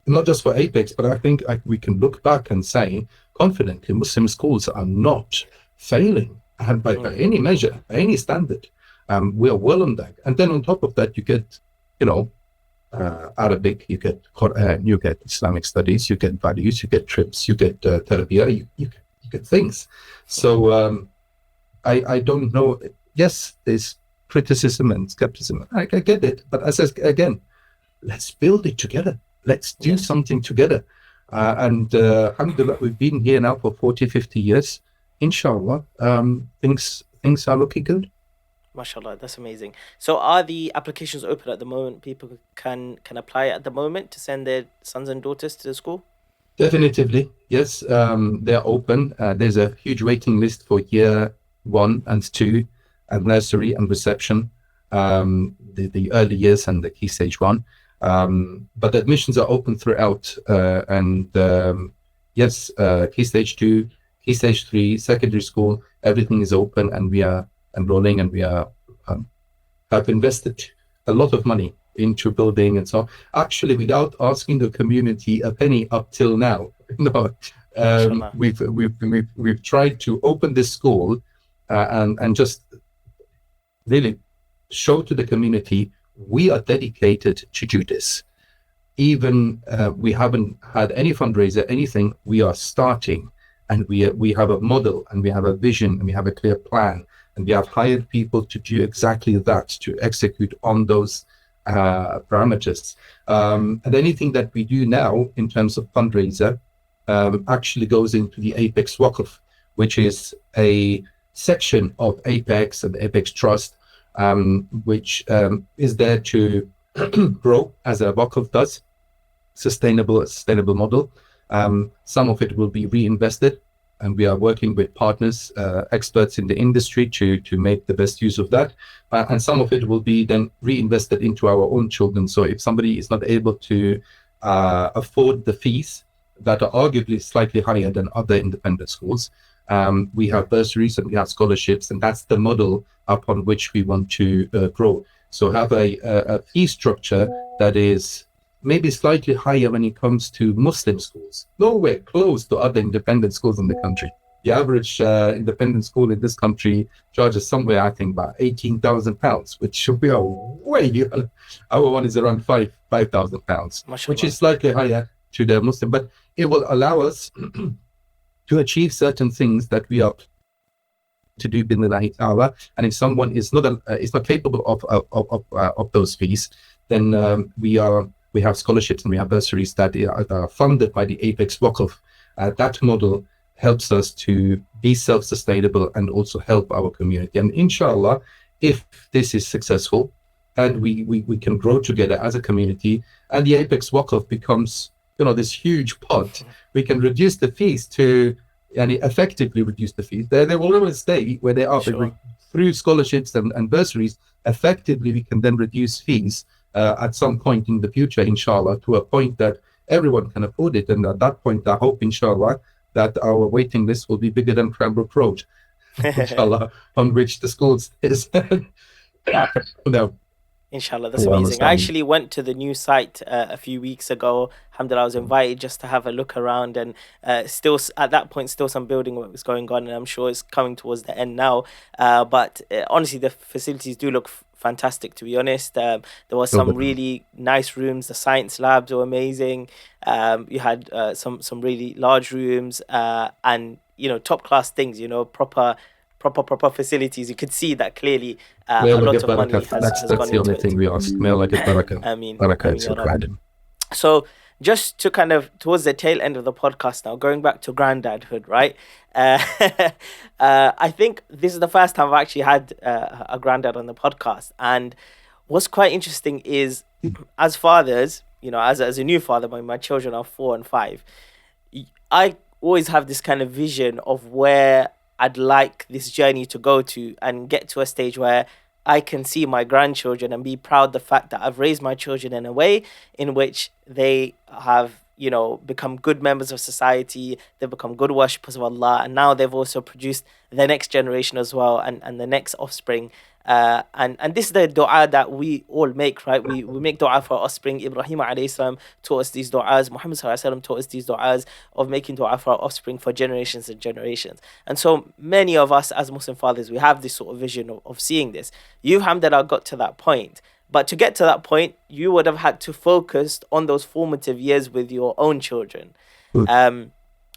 not just for Apex, but I think we can look back and say confidently Muslim schools are not failing and by any measure, by any standard. We are well on that. And then on top of that, you get, Arabic, you get Quran, you get Islamic studies, you get values, you get trips, you get tarbiyah, you get things. So I don't know. Yes, there's criticism and skepticism. I get it. But as again, let's build it together. Let's do something together. And alhamdulillah, we've been here now for 40, 50 years. Inshallah, things are looking good. MashaAllah, that's amazing. So are the applications open at the moment? People can apply at the moment to send their sons and daughters to the school? Definitively, yes. They're open. There's a huge waiting list for year 1 and 2 and nursery and reception, the early years and the key stage 1. But admissions are open throughout. And yes, key stage 2, key stage 3, secondary school, everything is open, and we are enrolling, and we are have invested a lot of money into building and so on, actually without asking the community a penny up till now. No, MashaAllah. we've tried to open this school, and just really show to the community we are dedicated to do this. Even we haven't had any fundraiser, anything. We are starting, and we have a model, and we have a vision, and we have a clear plan, and we have hired people to do exactly that, to execute on those parameters. And anything that we do now in terms of fundraiser actually goes into the Apex Waqf, which is a section of Apex and Apex Trust, which is there to grow as a Waqf does, sustainable model. Some of it will be reinvested, and we are working with partners, experts in the industry to make the best use of that. And some of it will be then reinvested into our own children. So if somebody is not able to afford the fees that are arguably slightly higher than other independent schools, we have bursaries and we have scholarships, and that's the model upon which we want to grow. So have a fee structure that is maybe slightly higher when it comes to Muslim schools, nowhere close to other independent schools in the country. The average independent school in this country charges somewhere, I think, about £18,000, which we are way. Our one is around £5,000, which is slightly higher to the Muslim, but it will allow us to achieve certain things that we are to do bin Lillahi ta'ala. And if someone is not capable of those fees, then we have scholarships and we have bursaries that are funded by the Apex Waqf. That model helps us to be self-sustainable and also help our community. And inshallah, if this is successful and we can grow together as a community, and the Apex Waqf becomes this huge pot, we can reduce the fees and effectively reduce the fees. They will always stay where they are, Sure. but through scholarships and bursaries, effectively we can then reduce fees at some point in the future, inshallah, to a point that everyone can afford it. And at that point, I hope, inshallah, that our waiting list will be bigger than Cranbrook Road, inshallah, on which the schools is. No. Inshallah, that's Well, amazing. I understand. actually went to the new site a few weeks ago. Alhamdulillah, I was invited just to have a look around, and still at that point, still some building work was going on, and I'm sure it's coming towards the end now. But honestly, the facilities do look fantastic. To be honest, there was some really nice rooms. The science labs were amazing. You had some really large rooms, and top class things. Proper facilities. You could see that clearly May a Allah lot give of money barakah. has That's gone the into only it. thing we ask. May Allah give barakah. Ameen. Barakah Ameen, is ya Rabbi. required. So just to kind of towards the tail end of the podcast now, going back to granddadhood, right? I think this is the first time I've actually had a granddad on the podcast, and what's quite interesting is, as fathers, as a new father, my children are 4 and 5. I always have this kind of vision of where I'd like this journey to go to and get to a stage where I can see my grandchildren and be proud the fact that I've raised my children in a way in which they have, become good members of society, they've become good worshippers of Allah, and now they've also produced the next generation as well, and the next offspring. And this is the dua that we all make, right? We make dua for our offspring. Ibrahim alayhi salam taught us these duas. Muhammad sallallahu alaihi wasallam taught us these duas of making dua for our offspring for generations and generations. And so many of us as Muslim fathers, we have this sort of vision of seeing this. You, Alhamdulillah, got to that point. But to get to that point, you would have had to focus on those formative years with your own children.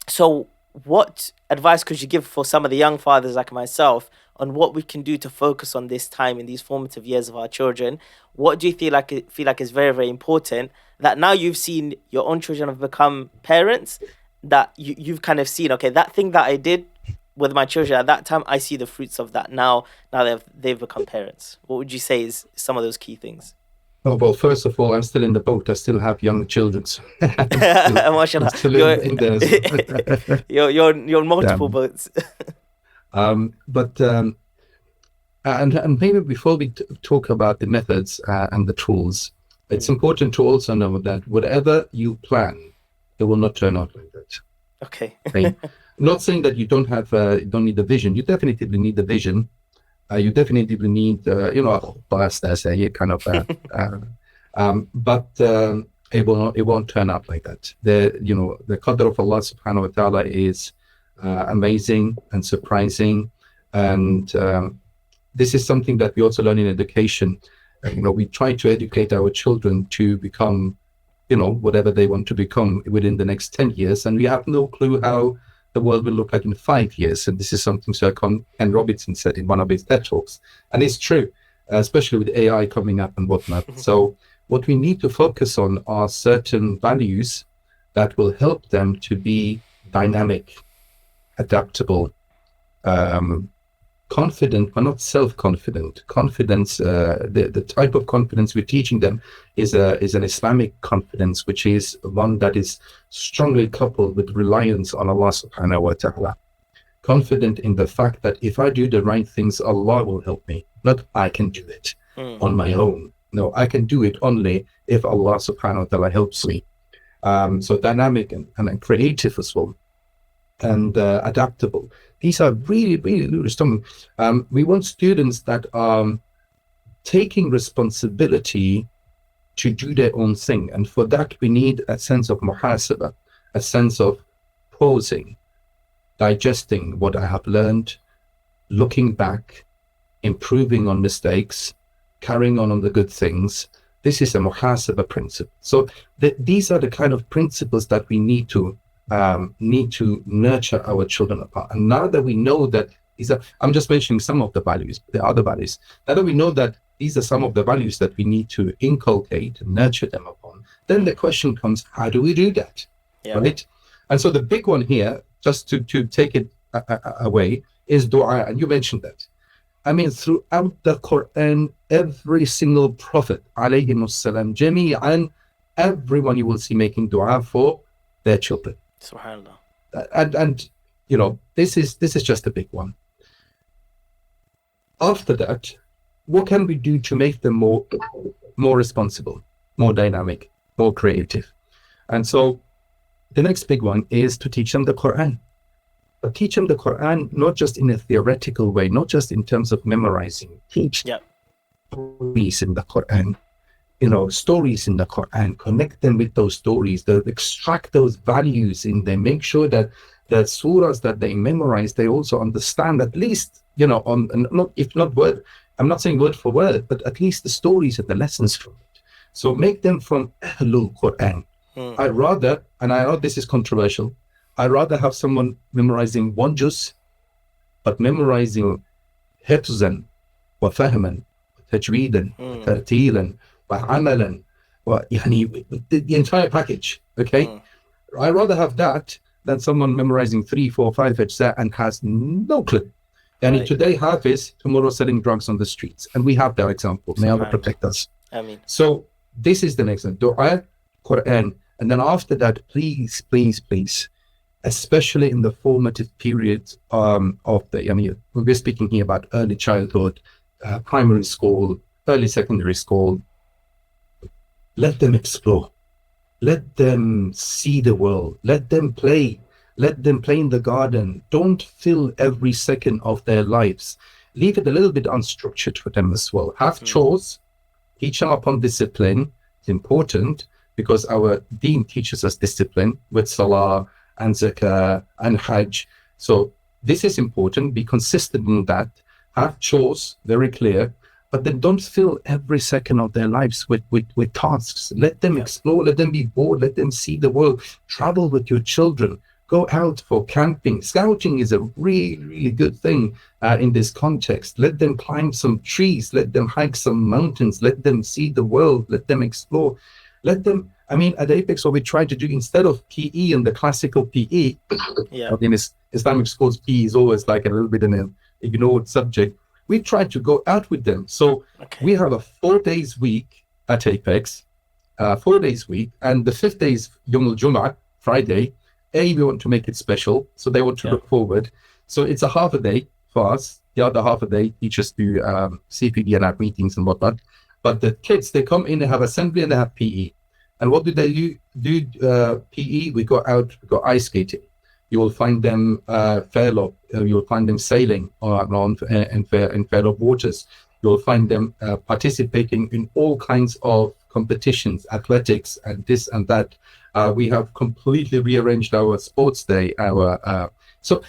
So what advice could you give for some of the young fathers like myself on what we can do to focus on this time in these formative years of our children? What do you feel like is very, very important that now you've seen your own children have become parents, that you've kind of seen, okay, that thing that I did with my children at that time, I see the fruits of that now. Now they've become parents. What would you say is some of those key things? Oh, well, first of all, I'm still in the boat. I still have young children. So Masha I'm Allah, still in there. So. you're on multiple Um, boats. but and maybe before we talk about the methods and the tools, it's important to also know that whatever you plan, it will not turn out like that. Okay. I'm not saying that you don't need the vision. You definitely need the vision. You definitely need, bias as a kind of, but it won't turn out like that. The qadr of Allah subhanahu wa ta'ala is amazing and surprising. And this is something that we also learn in education. We try to educate our children to become, whatever they want to become within the next 10 years. And we have no clue how the world will look like in 5 years. And this is something Sir Ken Robinson said in one of his TED Talks. And it's true, especially with AI coming up and whatnot. So what we need to focus on are certain values that will help them to be dynamic, adaptable, confident, but not self-confident. Confidence, the type of confidence we're teaching them is an Islamic confidence, which is one that is strongly coupled with reliance on Allah subhanahu wa ta'ala. Confident in the fact that if I do the right things, Allah will help me. Not I can do it on my own. No, I can do it only if Allah subhanahu wa ta'ala helps me. So dynamic and creative as well. And adaptable. These are really, really, really strong. We want students that are taking responsibility to do their own thing. And for that, we need a sense of muhasabah, a sense of pausing, digesting what I have learned, looking back, improving on mistakes, carrying on the good things. This is a muhasabah principle. So these are the kind of principles that we need to nurture our children upon. And now that we know that I'm just mentioning some of the values, the other values. Now that we know that these are some of the values that we need to inculcate and nurture them upon, then the question comes, how do we do that? Yeah. Right? And so the big one here, just to take it away, is dua. And you mentioned that. I mean, throughout the Quran, every single prophet, alayhimus salam, jami'an, everyone you will see making dua for their children. Subhanallah. And this is just a big one. After that, what can we do to make them more responsible, more dynamic, more creative? And so the next big one is to teach them the Quran. But teach them the Quran not just in a theoretical way, not just in terms of memorizing. Teach stories in the Quran. Stories in the Quran, connect them with those stories, extract those values in them, make sure that the surahs that they memorize, they also understand at least, if not word, I'm not saying word for word, but at least the stories and the lessons from it. So make them from Ahlul Quran. I know this is controversial, I'd rather have someone memorizing one juz, but memorizing hifzan, wa fahman, tajweedan, tartilan, وعملا the entire package. Okay, I'd rather have that than someone memorizing 3, 4, 5 ajza and has no clue. And today Hafiz, tomorrow selling drugs on the streets. And we have that example. May Allah protect us. Ameen. So this is the next one. Dua, Quran. And then after that, please, especially in the formative periods of we're speaking here about early childhood, primary school, early secondary school. Let them explore. Let them see the world. Let them play. Let them play in the garden. Don't fill every second of their lives. Leave it a little bit unstructured for them as well. Have chores. Teach them upon discipline. It's important because our deen teaches us discipline with salah and zakah and hajj. So this is important. Be consistent in that. Have chores, very clear. But then don't fill every second of their lives with tasks. Let them explore, let them be bored, let them see the world. Travel with your children. Go out for camping. Scouting is a really, really good thing in this context. Let them climb some trees. Let them hike some mountains. Let them see the world. Let them explore. Let them, at Apex, what we try to do instead of PE and the classical PE, in Islamic schools, PE is always like a little bit an ignored subject. We try to go out with them. So we have a 4 days week at Apex, 4 days week, and the 5th day is Yom al-Jum'ah, Friday. We want to make it special, so they want to look forward. So it's a half a day for us. The other half a day, teachers do CPD and have meetings and whatnot. But the kids, they come in, they have assembly and they have PE. And what do they do? PE, we go out, we go ice skating. You will find them fairlock. You will find them sailing around in fairlock waters. You will find them participating in all kinds of competitions, athletics, and this and that. We have completely rearranged our sports day. So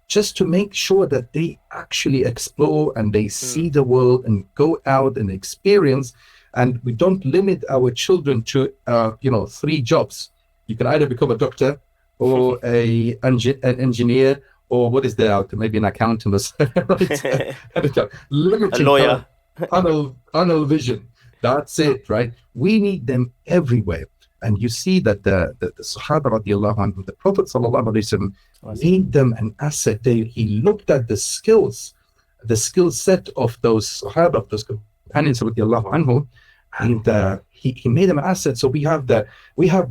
just to make sure that they actually explore and they see the world and go out and experience. And we don't limit our children to 3 jobs. You can either become a doctor or an engineer, or what is there out there? Maybe an accountant or something, right? A lawyer. Tunnel vision. That's it, right? We need them everywhere. And you see that the Sahaba radiallahu anhu, the Prophet sallallahu alaihi wasallam, made them an asset. He looked at the skill set of those Sahaba, of those companions radiallahu anhu, and he made them an asset. So we have the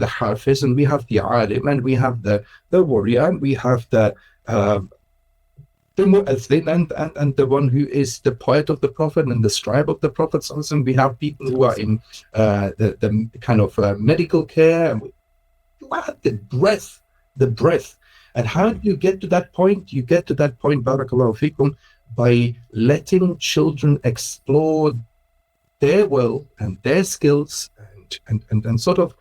Hafiz, and we have the Alim, and we have the warrior, and we have the Mu'azzin, and the one who is the poet of the Prophet and the scribe of the Prophet. We have people who are in the kind of medical care. And the breadth. And how do you get to that point? You get to that point, barakallahu fikum, by letting children explore their will and their skills and sort of,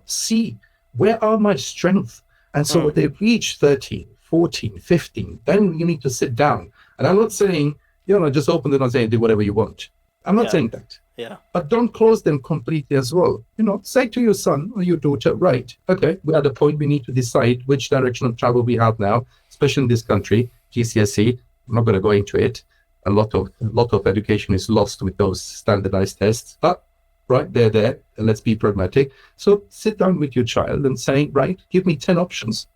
see where are my strengths. And so when they reach 13, 14, 15, then you need to sit down. And I'm not saying, just open the door and say, do whatever you want. I'm not saying that. Yeah. But don't close them completely as well. Say to your son or your daughter, right, okay, we're at a point we need to decide which direction of travel we have now, especially in this country, GCSE. I'm not going to go into it. A lot of education is lost with those standardized tests. But right, they're there. And let's be pragmatic. So sit down with your child and say, right, give me 10 options.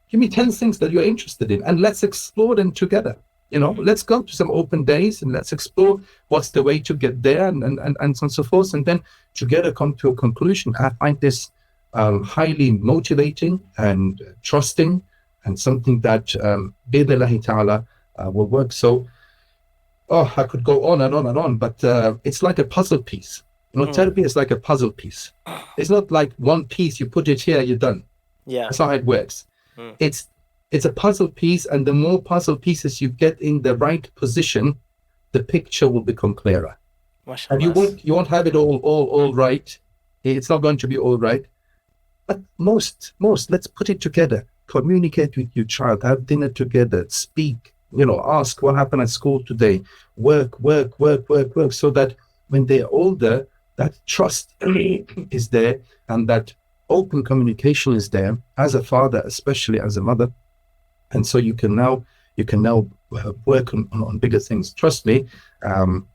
Give me 10 things that you're interested in, and let's explore them together. Let's go to some open days and let's explore what's the way to get there and so on and so forth. And then together come to a conclusion. I find this highly motivating and trusting, and something that bi'idhnillahi ta'ala will work. So, I could go on and on and on, but it's like a puzzle piece. Therapy is like a puzzle piece. It's not like one piece, you put it here, you're done. Yeah. That's not how it works. It's a puzzle piece, and the more puzzle pieces you get in the right position, the picture will become clearer. Masha And Allah. you won't have it all right. It's not going to be all right. But most, let's put it together. Communicate with your child, have dinner together, speak, ask what happened at school today, work, so that when they're older, that trust is there, and that open communication is there, as a father, especially as a mother. And so you can now work on bigger things. Trust me, and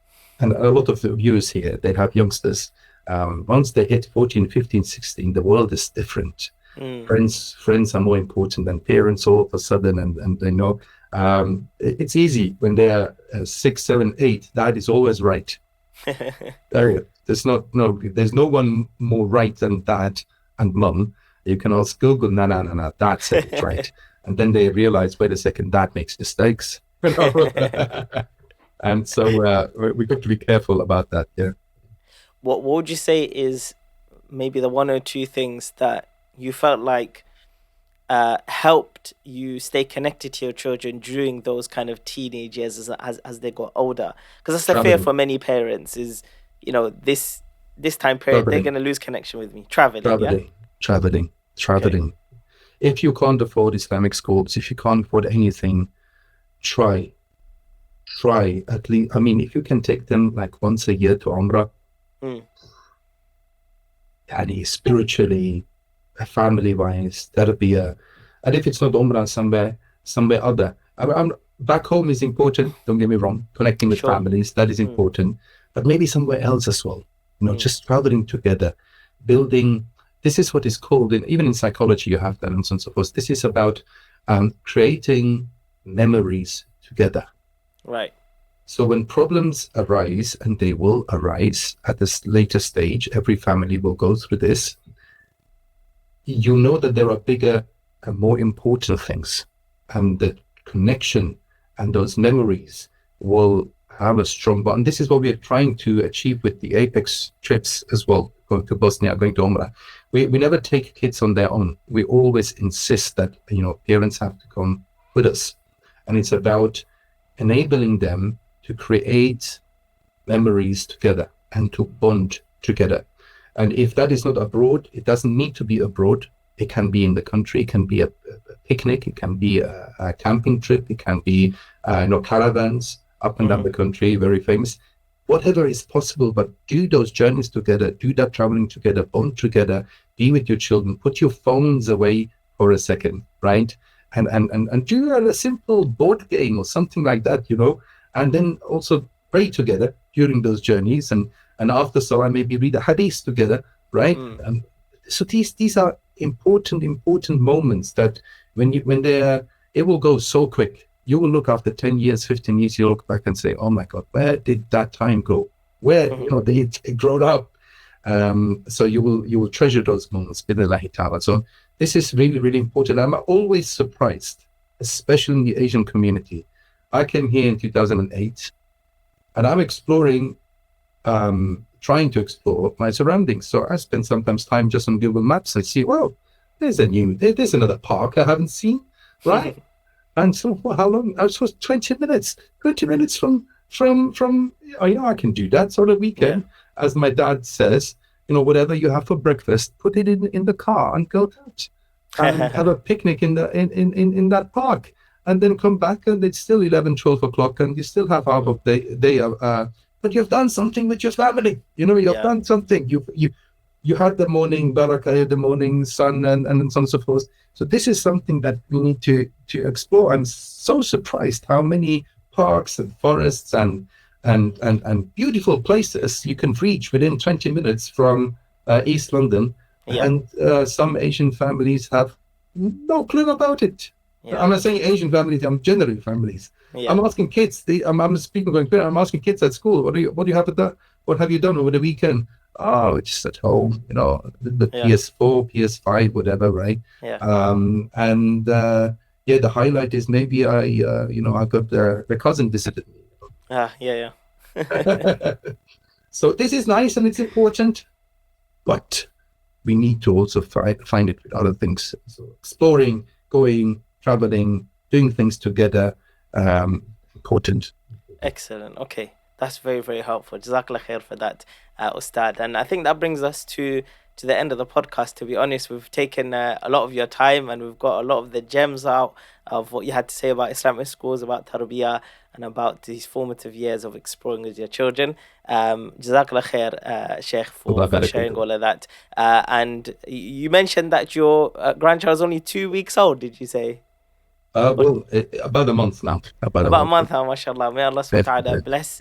a lot of the viewers here, they have youngsters. Once they hit 14, 15, 16, the world is different. Friends are more important than parents all of a sudden, and they know it's easy when they are 6, 7, 8. Dad is always right. There's no one more right than dad and mum. You can ask Google, no, dad said it right. And then they realize, wait a second, dad makes mistakes. And so we got to be careful about that. Yeah. What would you say is maybe the 1 or 2 things that you felt like helped you stay connected to your children during those kind of teenage years as they got older? Because that's the fear for many parents is, this time period, they're going to lose connection with me. Traveling. Okay. If you can't afford Islamic schools, if you can't afford anything, try at least. I mean, if you can take them like once a year to Umrah, and spiritually, family-wise, that'll be and if it's not Umrah, somewhere other. I'm back home is important. Don't get me wrong. Connecting with families, that is important. But maybe somewhere else as well. Just traveling together, building. This is what is called, even in psychology, you have that and so forth. This is about creating memories together. Right. So when problems arise, and they will arise at this later stage, every family will go through this, you know that there are bigger and more important things, and the connection and those memories will have a strong bond. This is what we are trying to achieve with the Apex trips as well, going to Bosnia, going to Umrah. We never take kids on their own. We always insist that, parents have to come with us. And it's about enabling them to create memories together and to bond together. And if that is not abroad, it doesn't need to be abroad. It can be in the country. It can be a picnic. It can be a camping trip. It can be caravans up and down the country, very famous. Whatever is possible, but do those journeys together, do that traveling together, bond together, be with your children, put your phones away for a second, right? And do a simple board game or something like that, and then also pray together during those journeys, and after Salah maybe read a hadith together, right? So these are important moments that it will go so quick. You will look after 10 years, 15 years, you look back and say, oh my God, where did that time go? Where, they grown up. So you will treasure those moments, bi'idhnillahi ta'ala. So this is really, really important. I'm always surprised, especially in the Asian community. I came here in 2008 and I'm exploring, trying to explore my surroundings. So I spend sometimes time just on Google Maps. I see, well, there's another park I haven't seen, right? And so, how long? I was 20 minutes from, I can do that. So on a weekend, as my dad says, whatever you have for breakfast, put it in the car and go out and have a picnic in in that park, and then come back and it's still 11, 12 o'clock and you still have half of the day. But you've done something with your family. You've done something. You had the morning barakah, the morning sun, and so on and so forth. So this is something that we need to explore. I'm so surprised how many parks and forests and beautiful places you can reach within 20 minutes from East London. Yeah. And some Asian families have no clue about it. Yeah. I'm not saying Asian families, I'm generally families. Yeah. I'm asking kids, I'm speaking going, I'm asking kids at school, what do you have done? What have you done over the weekend? Oh, it's just at home, the PS4, PS5, whatever, right? Yeah. The highlight is maybe I got the cousin visited me. Yeah. So this is nice and it's important, but we need to also find it with other things. So exploring, going, traveling, doing things together, important. Excellent. Okay. That's very, very helpful. Jazakallah khair for that, Ustad. And I think that brings us to the end of the podcast. To be honest, we've taken a lot of your time and we've got a lot of the gems out of what you had to say about Islamic schools, about tarbiyah, and about these formative years of exploring with your children. Jazakallah khair, Sheikh, for sharing all of that. And you mentioned that your grandchild is only 2 weeks old, did you say? About a month now. About a month now, Masha Allah. May Allah subhanahu wa ta'ala bless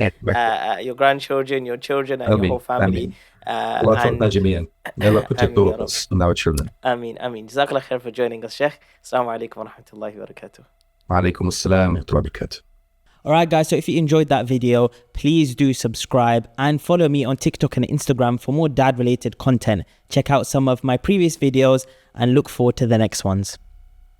your grandchildren, your children, and your whole family. May Allah put your thoughts on our children. Ameen. Jazakallah khair for joining us, Sheikh. Assalamu alaikum wa rahmatullahi wa barakatuh. Wa alaikum assalam wa rahmatullahi wa barakatuh. Alright guys, so if you enjoyed that video, please do subscribe and follow me on TikTok and Instagram for more dad related content. Check out some of my previous videos and look forward to the next ones.